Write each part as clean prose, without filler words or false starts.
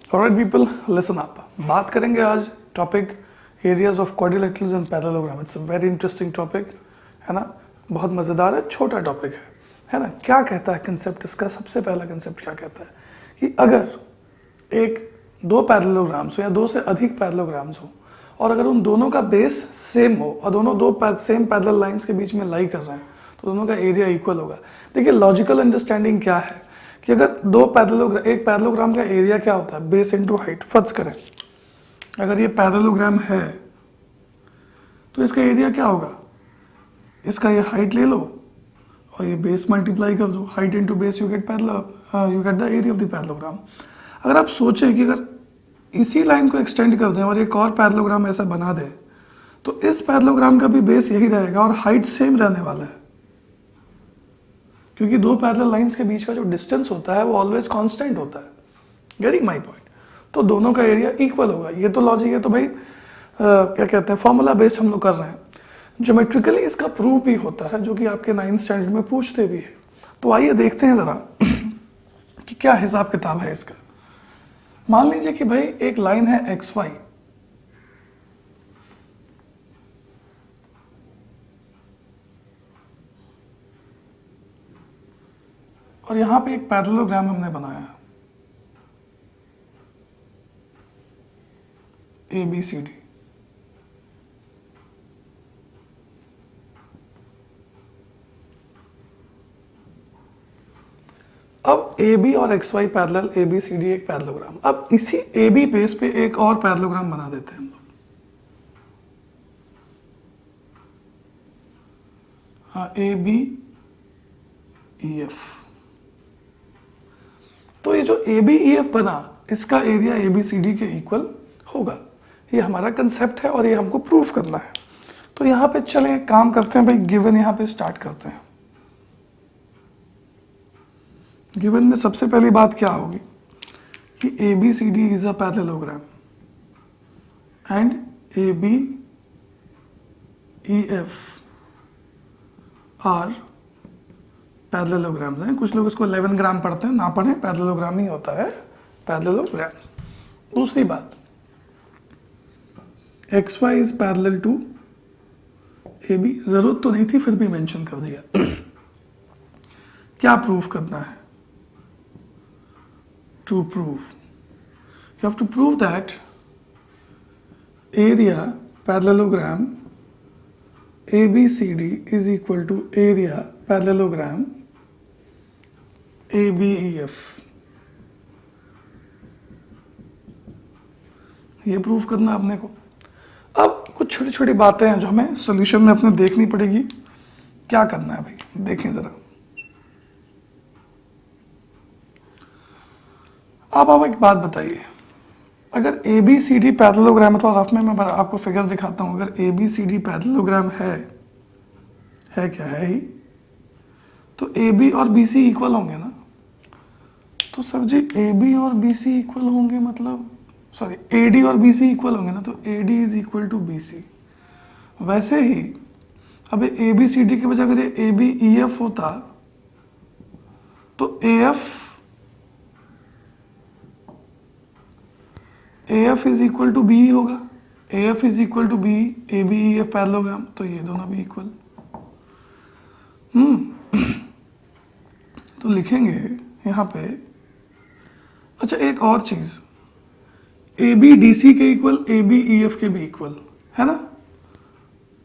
Alright people, listen up. बात करेंगे आज topic areas of quadrilaterals and parallelogram. It's a very interesting topic, है ना। बहुत मज़ेदार है, छोटा टॉपिक है ना। क्या कहता है कंसेप्ट इसका? सबसे पहला कंसेप्ट क्या कहता है कि अगर एक दो पैरेललोग्राम्स हो या दो से अधिक पैरेललोग्राम्स हो और अगर उन दोनों का बेस सेम हो और दोनों सेम पैरेलल लाइंस के बीच में लाई कर रहे हैं तो दोनों का एरिया इक्वल होगा। देखिए लॉजिकल अंडरस्टैंडिंग क्या है कि अगर एक पैरेललोग्राम का एरिया क्या होता है? Base into height. फर्ज करें अगर ये पैरेललोग्राम है तो इसका एरिया क्या होगा? इसका ये हाइट ले लो और ये बेस मल्टीप्लाई कर दो। Height into base you get the area of the parallelogram. अगर आप सोचें कि अगर इसी लाइन को एक्सटेंड कर दें और एक और पैरेललोग्राम ऐसा बना दें तो इस पैरेललोग्राम का भी बेस यही रहेगा और हाइट सेम रहने वाला है, क्योंकि दो पैरेलल लाइंस के बीच का जो डिस्टेंस होता है वो ऑलवेज कांस्टेंट होता है। Getting my point? तो दोनों का एरिया इक्वल होगा। ये तो लॉजिक है, तो भाई क्या कहते हैं, फॉर्मूला बेस्ड हम लोग कर रहे हैं। ज्योमेट्रिकली इसका प्रूफ भी होता है, जो कि आपके 9th स्टैंडर्ड में पूछते भी है। तो आइए देखते हैं जरा कि क्या हिसाब किताब है इसका। मान लीजिए कि भाई एक लाइन है XY, और यहां पे एक पैरेललोग्राम हमने बनाया है ABCD। अब AB और XY पैरेलल, ABCD एक पैरेललोग्राम। अब इसी AB बेस पे एक और पैरेललोग्राम बना देते हैं हम लोग। हाँ, ABEF। तो ये जो ABEF बना, इसका एरिया ABCD के इक्वल होगा। ये हमारा कंसेप्ट है और ये हमको प्रूफ करना है। तो यहाँ पे चलें एक काम करते हैं भाई, गिवन यहाँ पे स्टार्ट करते हैं। गिवन में सबसे पहली बात क्या होगी कि ABCD is a parallelogram and ABEF are parallelograms हैं। कुछ लोग इसको 11 ग्राम पढ़ते हैं, ना पढ़ें, पैरेललोग्राम ही होता है पैरेललोग्राम्स। दूसरी बात, XY is parallel to AB। जरूरत तो नहीं थी, फिर भी मेंशन कर दिया। क्या प्रूफ करना है? To prove, you have to prove that area parallelogram ABCD is equal to area parallelogram ABEF। ये प्रूफ करना अपने को। अब कुछ छोटी छोटी बातें हैं जो हमें सॉल्यूशन में अपने देखनी पड़ेगी। क्या करना है भाई, देखें जरा। अब आप एक बात बताइए, अगर ABCD पैरेललोग्राम है तो रफ में मैं आपको फिगर दिखाता हूं। अगर ABCD पैरेललोग्राम है क्या है ही, तो AB और BC इक्वल होंगे ना। तो सर जी AB और BC इक्वल होंगे, मतलब सॉरी AD और BC इक्वल होंगे ना, तो AD is equal to BC। वैसे ही अब ABCD के बजाय अगर ये ABEF होता तो AF is equal to BE होगा। AF is equal to BE, ABEF parallelogram, तो ये दोनों भी इक्वल। तो लिखेंगे यहाँ पे। अच्छा एक और चीज, ABDC के इक्वल, ABEF के भी इक्वल है ना।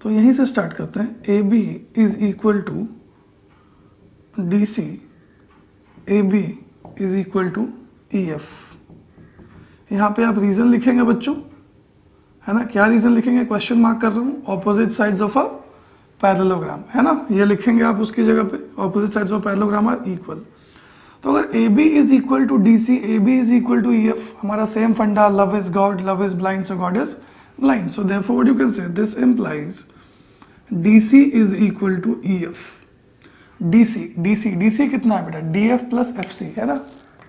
तो यहीं से स्टार्ट करते हैं। AB is equal to DC, AB is equal to EF। यहाँ पे आप रीजन लिखेंगे बच्चों, है ना। क्या रीजन लिखेंगे? क्वेश्चन मार्क कर रहा हूँ। Opposite sides of a parallelogram, है ना, ये लिखेंगे आप उसकी जगह पे। Opposite sides of parallelogram are equal. तो अगर AB is equal to DC, AB is equal to EF, हमारा सेम फंडा, love is god, love is blind, so god is blind. So therefore what you can say, this implies DC is equal to EF। DC कितना है बेटा? DF plus FC, है ना।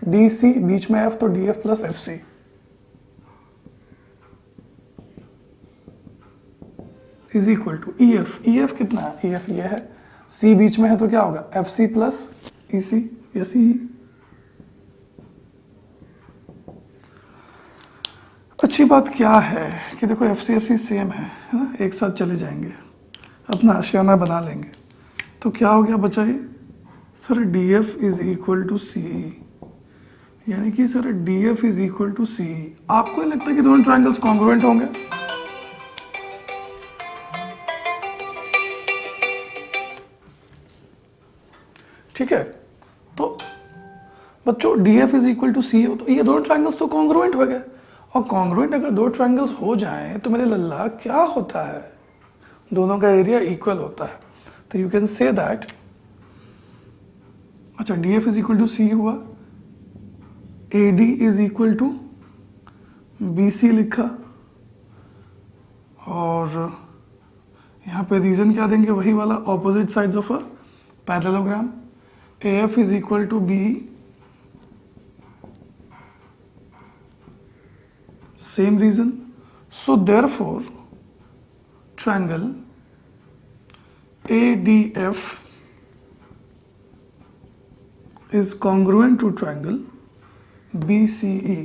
DC बीच में F, तो DF plus FC is equal to EF कितना है? EF ये है। C बीच में है तो क्या होगा? FC प्लस EC, ऐसी ही। अच्छी बात क्या है कि देखो FCFC सेम है ना, एक साथ चले जाएंगे, अपना आशियाना बना लेंगे। तो क्या हो गया बचा ये sir, DF is equal to CE, यानी कि sir DF is equal to CE। आपको नहीं लगता कि दोनों ट्रायंगल्स कॉन्ग्रुएंट होंगे? ठीक है, तो बच्चों DF is equal to CE हो तो ये दोनों ट्रायंगल्स तो कॉन्ग्रुएंट हो गए। और कॉन्ग्रुएंट अगर दो ट्रायंगल्स हो जाएं तो मेरे लल्ला क्या होता है, दोनों का एरिया इक्वल होता है। तो यू कैन से दैट, अच्छा DF is equal to CE हुआ, AD is equal to BC लिखा, और यहाँ पे रीजन क्या देंगे, वही वाला opposite sides of a parallelogram. AF is equal to BE, same reason. So therefore triangle ADF is congruent to triangle BCE.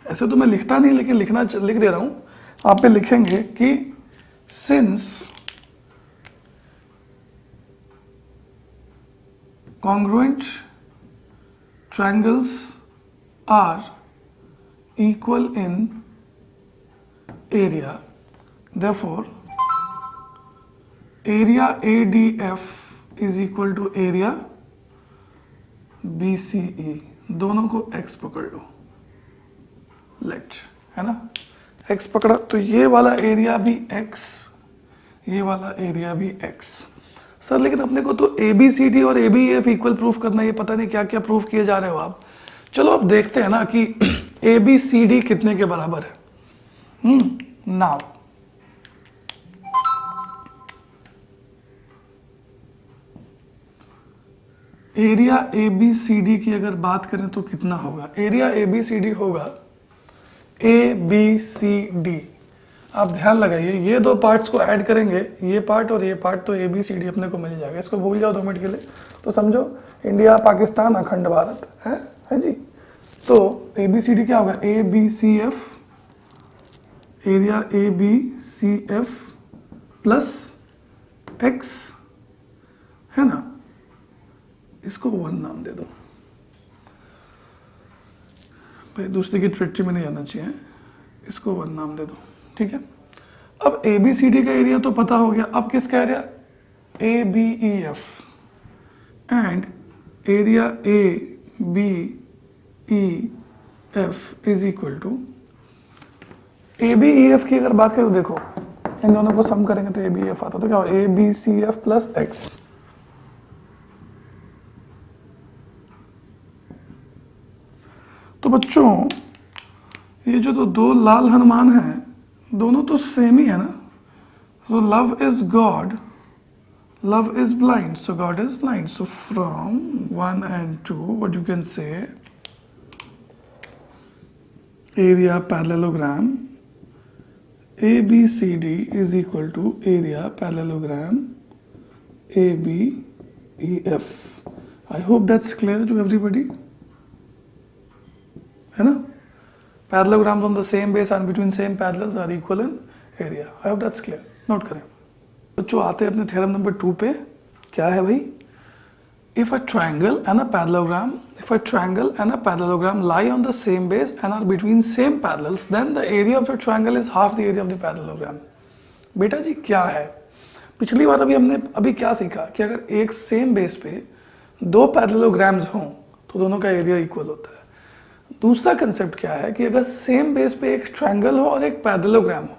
ऐसे तो मैं लिखता नहीं, लेकिन लिख दे रहा हूं, आप पे लिखेंगे कि since congruent triangles are equal in area, therefore area ADF is equal to area BCE। दोनों को x पकड़ लो, लेट, है ना, x पकड़ा तो ये वाला एरिया भी x, ये वाला एरिया भी x। सर लेकिन अपने को तो ABCD और ABEF इक्वल प्रूफ करना, ये पता नहीं क्या क्या प्रूफ किए जा रहे हो आप। चलो अब देखते हैं ना कि ABCD कितने के बराबर है। नाउ एरिया ABCD की अगर बात करें तो कितना होगा, एरिया ABCD होगा ABCD। आप ध्यान लगाइए, ये दो पार्ट्स को ऐड करेंगे, ये पार्ट और ये पार्ट, तो ABCD अपने को मिल जाएगा। इसको भूल जाओ 2 मिनट के लिए, तो समझो इंडिया पाकिस्तान अखंड भारत है जी। तो ABCD क्या होगा, ABCF, area ABCF plus x, है ना, इसको 1 नाम दे दो भाई, दूसरे की ट्रिक्ट्री में नहीं आना चाहिए, इसको 1 नाम दे दो, ठीक है। अब ABCD का एरिया तो पता हो गया, अब किसका area, ABEF, and area ABEF is equal to, ABEF की अगर बात करें तो देखो इन दोनों को सम करेंगे तो ABEF आता, तो क्या हो, ABCF प्लस x। तो बच्चों ये जो तो 2 लाल हनुमान हैं, दोनों तो सेम ही है ना। So love is god, love is blind, so god is blind. So from 1 and 2 what you can say, area parallelogram ABCD is equal to area parallelogram ABEF. I hope that's clear to everybody, है ना। Parallelograms on the same base and between same parallels are equal in area. I hope that's clear. Note करें बच्चों, आते हैं अपने theorem number 2 पे। क्या है भाई, if a triangle and a parallelogram lie on the same base and are between same parallels, then the area of the triangle is half the area of the parallelogram। बेटा जी क्या है, पिछली बार हमने क्या सीखा कि अगर एक सेम बेस पे 2 पैरेललोग्राम्स हों तो दोनों का एरिया इक्वल होता है। दूसरा कंसेप्ट क्या है कि अगर सेम बेस पे एक ट्रायंगल हो और एक पैरेललोग्राम हो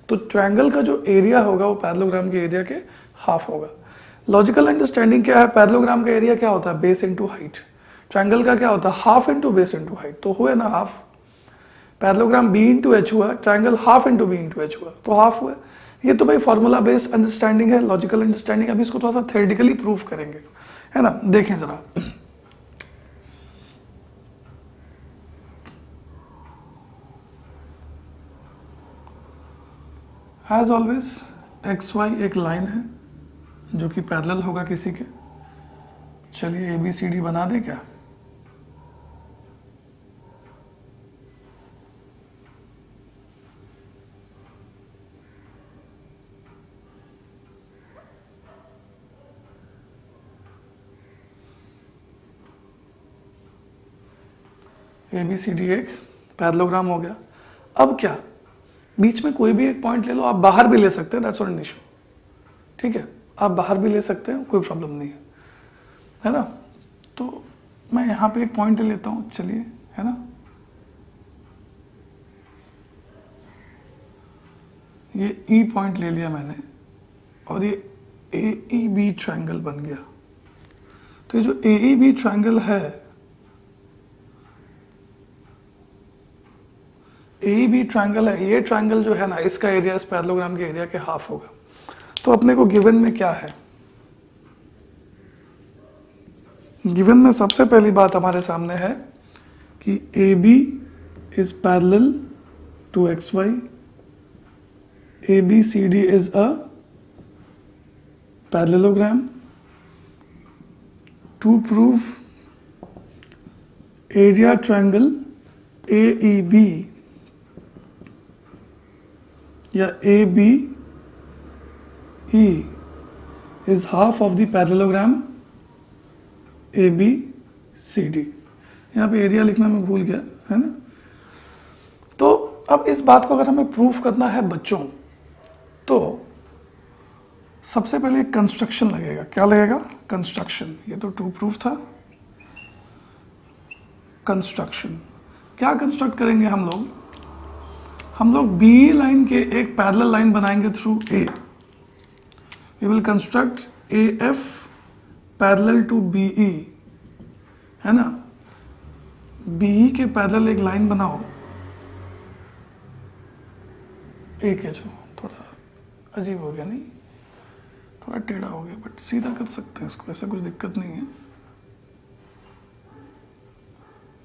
तो ट्रायंगल का जो एरिया होगा वो पैरेललोग्राम के एरिया के हाफ होगा। लॉजिकल अंडरस्टैंडिंग क्या है, पैरेललोग्राम का एरिया क्या होता है, बेस इनटू हाइट। ट्रायंगल का क्या होता है, half into base into height, तो हुए ना half. Parallelogram B into H हुआ, triangle half into B into H हुआ, तो हाफ हुआ। ये तो भाई फॉर्मूला बेस्ड अंडरस्टैंडिंग है, लॉजिकल अंडरस्टैंडिंग। अभी इसको थोड़ा सा थ्योरेटिकली प्रूफ करेंगे, है ना। देखें जरा, एज ऑलवेज XY एक लाइन है जो कि पैरेलल होगा किसी के। चलिए ABCD बना दे क्या, ए बी सी डी एक पैरेललोग्राम हो गया। अब क्या, बीच में कोई भी एक पॉइंट ले लो, आप बाहर भी ले सकते हैं, दैट्स नॉट एन इशू, ठीक है, आप बाहर भी ले सकते हैं, कोई प्रॉब्लम नहीं है ना। तो मैं यहाँ पे एक पॉइंट ले लेता हूँ, चलिए, है ना, ये ई पॉइंट ले लिया मैंने और ये ए ई बी ट्रायंगल बन गया। तो ये जो ए ई बी ट्रायंगल है, ए ई बी ट्रायंगल है, ये ट्रायंगल जो है ना, इसका एरिया इस पैरेललोग्राम के एरिया के हाफ होगा। तो अपने को गिवन में क्या है, गिवन में सबसे पहली बात हमारे सामने है कि A B is parallel to X Y, ABCD is a parallelogram. To prove area triangle AEB या ABE is half of the parallelogram ABCD। यहाँ पे एरिया लिखना मैं भूल गया, है ना। तो अब इस बात को अगर हमें प्रूफ करना है बच्चों, तो सबसे पहले कंस्ट्रक्शन लगेगा। क्या लगेगा? कंस्ट्रक्शन। ये तो ट्रू प्रूफ था। कंस्ट्रक्शन क्या कंस्ट्रक्ट करेंगे हम लोग बी लाइन के एक पैरेलल लाइन बनाएंगे through A. We will construct A F parallel to B E, है ना। बी ई के पैरेलल एक लाइन बनाओ, एक है जो थोड़ा अजीब हो गया, नहीं, थोड़ा टेढ़ा हो गया, बट सीधा कर सकते हैं इसको, ऐसा कुछ दिक्कत नहीं है,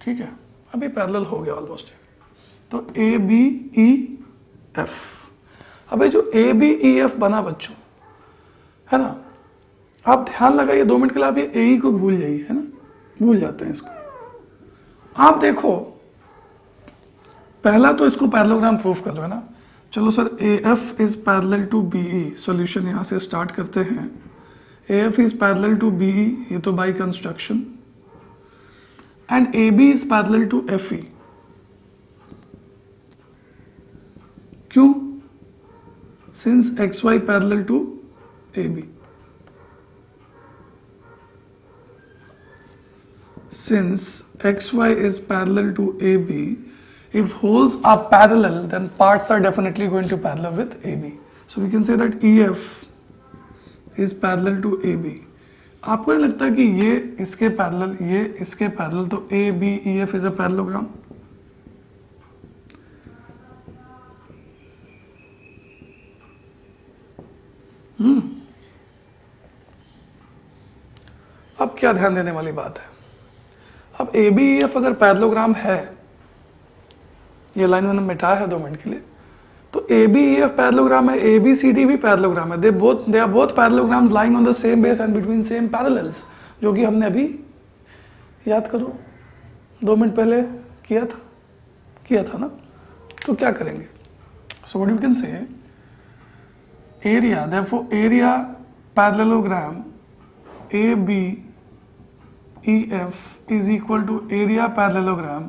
ठीक है। अभी पैरेलल हो गया ऑलमोस्ट। तो ए बी ई एफ। अबे जो ए बी ई एफ बना बच्चों, है ना, आप ध्यान लगाइए 2 मिनट के लिए, आप ये ए ई को भूल जाइए, है ना, भूल जाते हैं इसको। आप देखो, पहला तो इसको पैरेललोग्राम प्रूफ कर लो, है ना। चलो sir, A F is parallel to B E, solution यहां से स्टार्ट करते हैं। A F is parallel to B E, ये तो by construction, and A B is parallel to F E. क्यों? Since X Y parallel to A B, since xy is parallel to AB, if holes are parallel, then parts are definitely going to parallel with AB. So we can say that EF is parallel to AB. आपको नहीं लगता कि ये इसके parallel, ये इसके parallel, तो ABEF is a parallelogram? अब क्या ध्यान देने वाली बात है, अब ए बी एफ अगर पैरेललोग्राम है, ये लाइन मैंने मिटाया है 2 मिनट के लिए, तो ए बी एफ पैरेललोग्राम है, ए बी सी डी भी पैरेललोग्राम है। They are both parallelograms lying on the same base and between same parallels, जो कि हमने अभी, याद करो, 2 मिनट पहले किया था ना। तो क्या करेंगे? So what you can say, area, therefore area parallelogram A B E F is equal to area parallelogram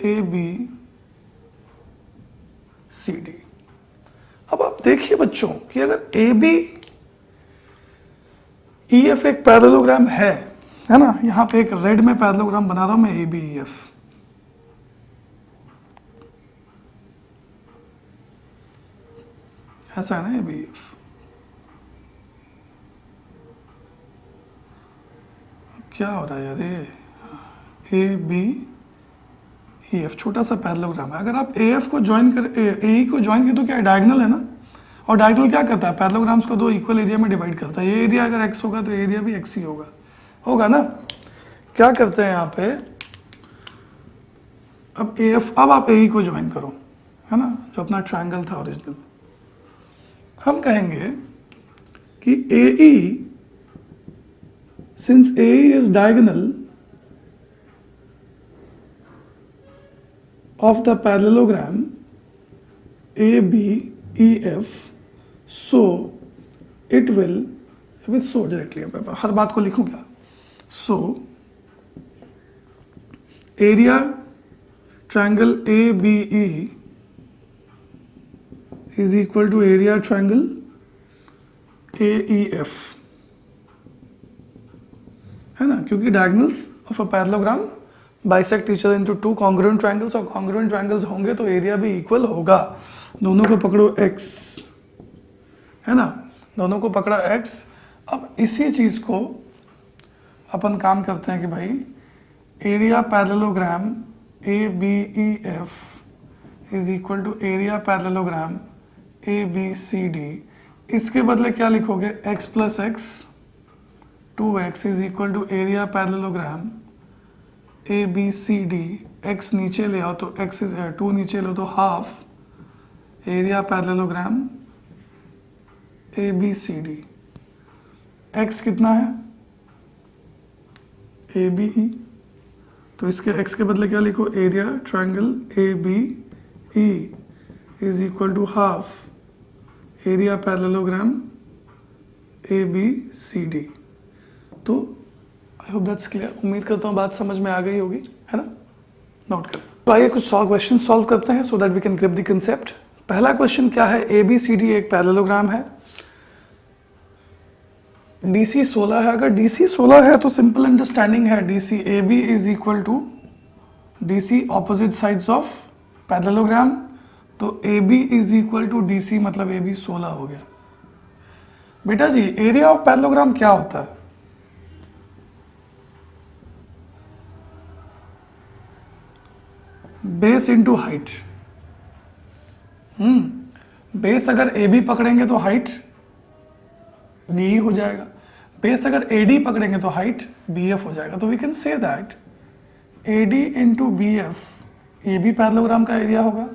ABCD। अब आप देखिए बच्चों कि अगर ABEF एक पैरेललोग्राम है ना, यहां पे एक रेड में पैरेललोग्राम बना रहा हूं मैं, ABEF, ऐसा है ना ABEF। क्या हो रहा है यार, ए बी ई एफ छोटा सा पैरेललोग्राम है। अगर आप ए एफ को ज्वाइन कर, ए ई को ज्वाइन किए तो क्या डायगोनल है ना, और डायगोनल क्या करता है, पैरेललोग्राम्स को 2 इक्वल एरिया में डिवाइड करता है। ये एरिया अगर एक्स होगा तो एरिया भी एक्स ही होगा ना। क्या करते हैं यहाँ पे, अब ए एफ, अब आप ए ई को ज्वाइन करो, है ना, जो अपना ट्रायंगल था ओरिजिनल। हम कहेंगे कि ए ई, since AE is diagonal of the parallelogram ABEF, so it will, with so directly, हर बात को लिखूं क्या, so area triangle ABE is equal to area triangle AEF, है ना, क्योंकि diagonals of a parallelogram bisect each other into two congruent triangles, और congruent triangles होंगे तो एरिया भी इक्वल होगा। दोनों को पकड़ो x, है ना, दोनों को पकड़ा x। अब इसी चीज को अपन काम करते हैं कि भाई area parallelogram ABEF is equal to area parallelogram ABCD। इसके बदले क्या लिखोगे, x plus X 2x is equal to area parallelogram ABCD। x नीचे ले आओ तो x इज 2 नीचे लो तो half area parallelogram ABCD। x कितना है, ABE, तो इसके x के बदले क्या लिखो, area triangle ABE is equal to half area parallelogram ABCD। तो आई होप दैट्स क्लियर। उम्मीद करता हूँ बात समझ में आ गई होगी, है ना। नोट करें। तो आइए कुछ क्वेश्चन सॉल्व करते हैं so that we can grip the concept. पहला क्वेश्चन क्या है, ABCD एक पैरेललोग्राम है, DC 16 है। अगर DC 16 है तो सिंपल अंडरस्टैंडिंग है, DC AB is equal to DC opposite sides of parallelogram, तो AB is equal to DC, मतलब AB 16 हो गया। बेटा जी एरिया ऑफ पैरेललोग्राम क्या होता है, बेस इंटू हाइट। बेस अगर AB पकड़ेंगे तो हाइट DE हो जाएगा, बेस अगर AD पकड़ेंगे तो हाइट BF हो जाएगा। तो we can say that AD into BF AB parallelogram का एरिया होगा,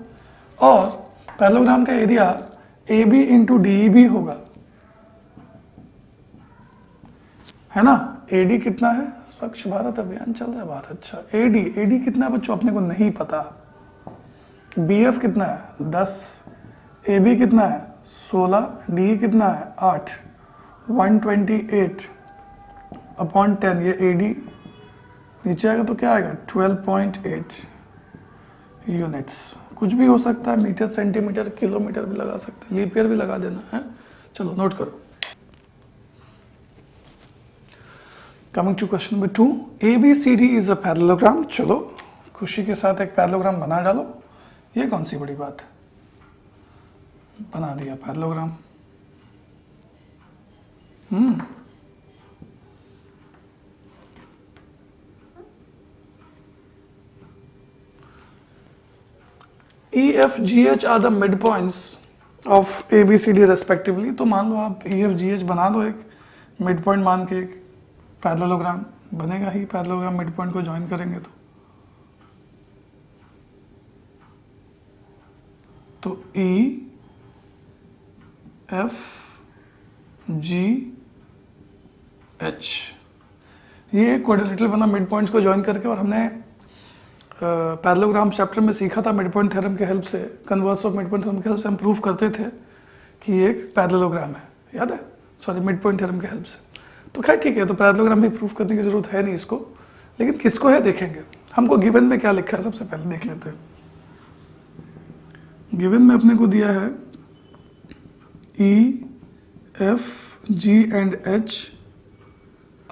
और पैरेललोग्राम का एरिया AB इंटू DE भी होगा, है ना। AD कितना है, स्वच्छ भारत अभियान चल रहा है बाहर। अच्छा AD कितना है बच्चों, अपने को नहीं पता। BF कितना है 10, AB कितना है 16, DE कितना है 8, 128 अपॉन 10, ये AD नीचे आएगा तो क्या आएगा 12.8 यूनिट्स। कुछ भी हो सकता है, मीटर सेंटीमीटर किलोमीटर भी लगा सकते हैं, लीप ईयर भी लगा देना है। चलो नोट करो। Coming to question number 2, ABCD is a parallelogram. चलो खुशी के साथ एक पैरेललोग्राम बना डालो, ये कौन सी बड़ी बात है, बना दिया parallelogram. EFGH are the mid points of ABCD respectively. तो मान लो आप EFGH बना दो, एक मिड पॉइंट मान के एक पैरेललोग्राम बनेगा ही। पैरेललोग्राम मिड पॉइंट को ज्वाइन करेंगे तो EFGH ये क्वाड्रिलेटरल बना मिड पॉइंट्स को ज्वाइन करके। और हमने पैरेललोग्राम चैप्टर में सीखा था मिड पॉइंट थ्योरम के हेल्प से, converse of mid point theorem के हेल्प से हम प्रूव करते थे कि ये एक पैरेललोग्राम है, याद है, सॉरी मिड पॉइंट थ्योरम के हेल्प से। तो खैर ठीक है, तो पैरेललोग्राम भी प्रूव करने की जरूरत है नहीं इसको, लेकिन किसको है देखेंगे। हमको गिवन में क्या लिखा है सबसे पहले देख लेते हैं। गिवन में अपने को दिया है EFG and H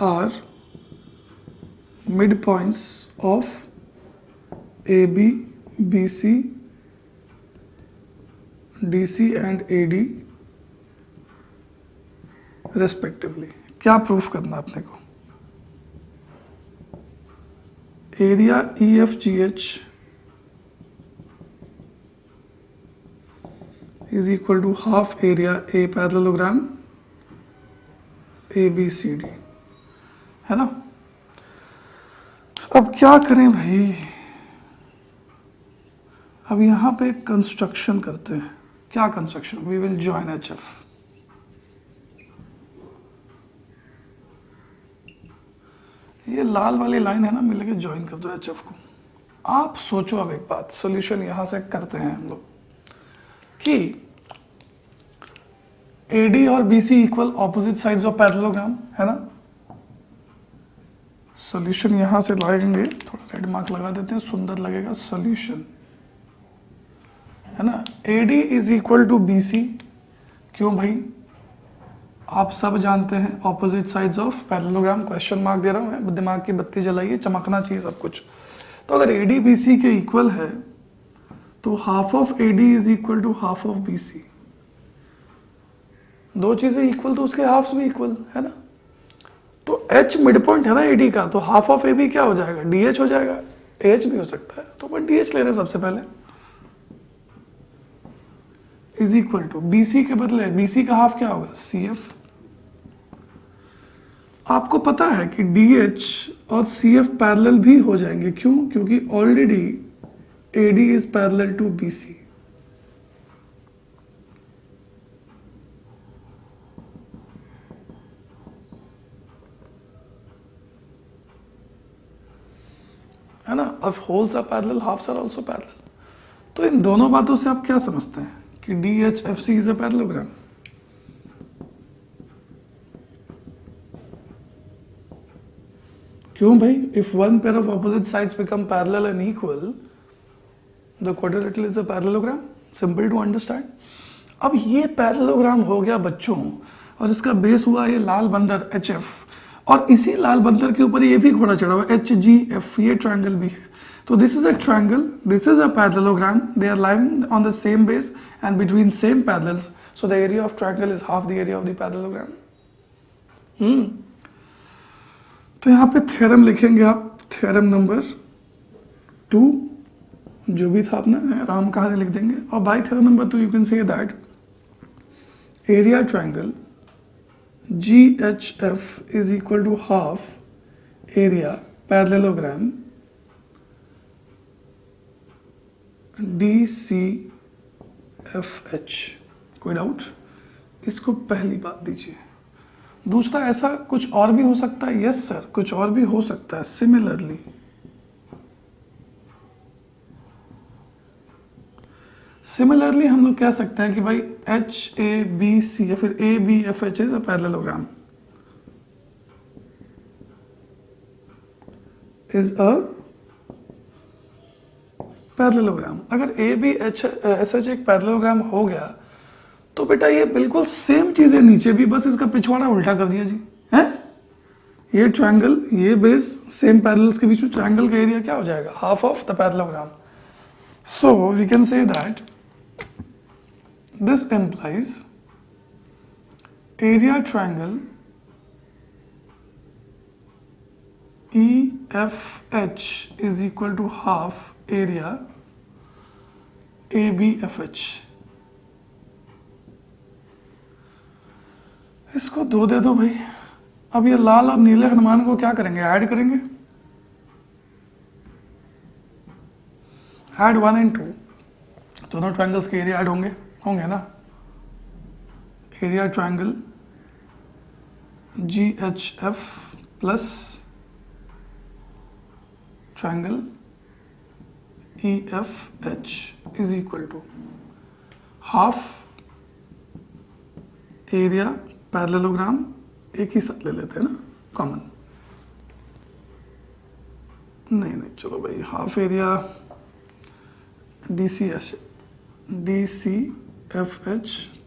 are mid points of AB, BC, DC and AD respectively. क्या प्रूफ करना अपने को, area EFGH is equal to half area A parallelogram ABCD, है ना। अब क्या करें भाई, अब यहां पे कंस्ट्रक्शन करते हैं। क्या construction, we will join HF। ये लाल वाली लाइन है ना, मिलके ज्वाइन कर दो HF को। आप सोचो अब एक बात, सॉल्यूशन यहां से करते हैं हम लोग कि AD और BC equal opposite sides of parallelogram, है ना। सॉल्यूशन यहां से लाएंगे, थोड़ा रेड मार्क लगा देते हैं, सुंदर लगेगा सॉल्यूशन, है ना। AD is equal to BC। क्यों भाई? आप सब जानते हैं opposite sides of parallelogram. Question mark दे रहा हूं मैं, दिमाग की बत्ती जलाइए, चमकना चाहिए सब कुछ। तो अगर AD BC के इक्वल है तो half of AD is equal to half of BC। दो चीजें इक्वल तो उसके हाफ्स भी इक्वल, है ना। तो H मिड पॉइंट है ना AD का, तो हाफ ऑफ AB क्या हो जाएगा? DH हो जाएगा। AH भी हो सकता है, तो अपन DH ले रहे हैं सबसे पहले। इज इक्वल टू BC के बदले BC का हाफ क्या होगा? CF। आपको पता है कि DH और CF पैरेलल भी हो जाएंगे। क्यों? क्योंकि already AD is parallel to BC। है ना। अब wholes are parallel, halves are also parallel. तो इन दोनों बातों से आप क्या समझते हैं कि DHFC इज अ पैरेललोग्राम। क्यों भाई? If one pair of opposite sides become parallel and equal, the quadrilateral is a parallelogram. Simple to understand. अब ये पैरेललोग्राम हो गया बच्चों, और इसका बेस हुआ ये लाल बंदर HF, और इसी लाल बंदर के ऊपर ये भी घोड़ा चढ़ा हुआ HGF। ये ट्रायंगल भी है। तो this is a triangle, this is a parallelogram, they are lying on the same base and between same parallels, so the area of triangle is half the area of the parallelogram. तो यहाँ पे theorem लिखेंगे आप, theorem number 2, जो भी था अपना राम कहानी लिख देंगे। और bye theorem number 2 you can say that area triangle GHF is equal to half area parallelogram DCFH। कोई डाउट? इसको पहली बात दीजिए। दूसरा, ऐसा कुछ और भी हो सकता है? यस सर, कुछ और भी हो सकता है। सिमिलरली हम लोग कह सकते हैं कि भाई HABC या फिर ABFH is a parallelogram, is a parallelogram. अगर ABSH एक पैरेललोग्राम हो गया तो बेटा ये बिल्कुल सेम चीजें नीचे भी, बस इसका पिछवाड़ा उल्टा कर दिया जी, है। ये ट्रायंगल, ये बेस, सेम पैरेलल्स के बीच में ट्रायंगल का एरिया क्या हो जाएगा? Half of the parallelogram. So we can say that this implies area triangle EFH is equal to half area ABFH। इसको 2 दे दो भाई। अब ये लाल और नीले हनुमान को क्या करेंगे? ऐड करेंगे। ऐड 1 and 2, दोनों ट्रायंगल्स के एरिया ऐड होंगे ना। Area triangle GHF plus triangle EFH is equal to half area parallelogram, एक ही साथ ले लेते हैं ना कॉमन। नहीं, चलो भाई, half area DCFH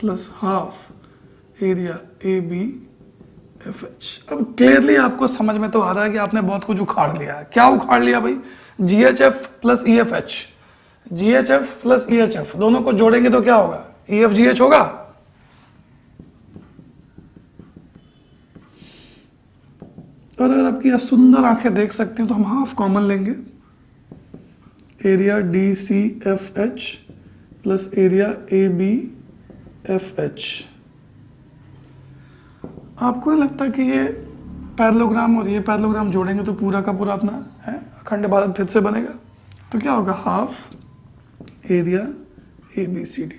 plus half area ABFH। अब क्लियरली आपको समझ में तो आ रहा है कि आपने बहुत कुछ उखाड़ लिया है। क्या उखाड़ लिया भाई? GHF plus EFH। GHF plus EHF दोनों को जोड़ेंगे तो क्या होगा? EFGH होगा। और अगर आपकी सुंदर आंखें देख सकती हैं तो हम हाफ कॉमन लेंगे। Area DCFH plus area ABFH। आपको लगता है कि ये पैरेललोग्राम और ये पैरेललोग्राम जोड़ेंगे तो पूरा का पूरा अपना है अखंड भारत फिर से बनेगा? तो क्या होगा? Half area ABCD।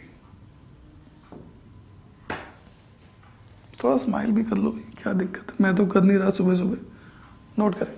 थोड़ा स्माइल भी कर लो भाई, क्या दिक्कत है? मैं तो कर नहीं रहा सुबह सुबह। नोट करें।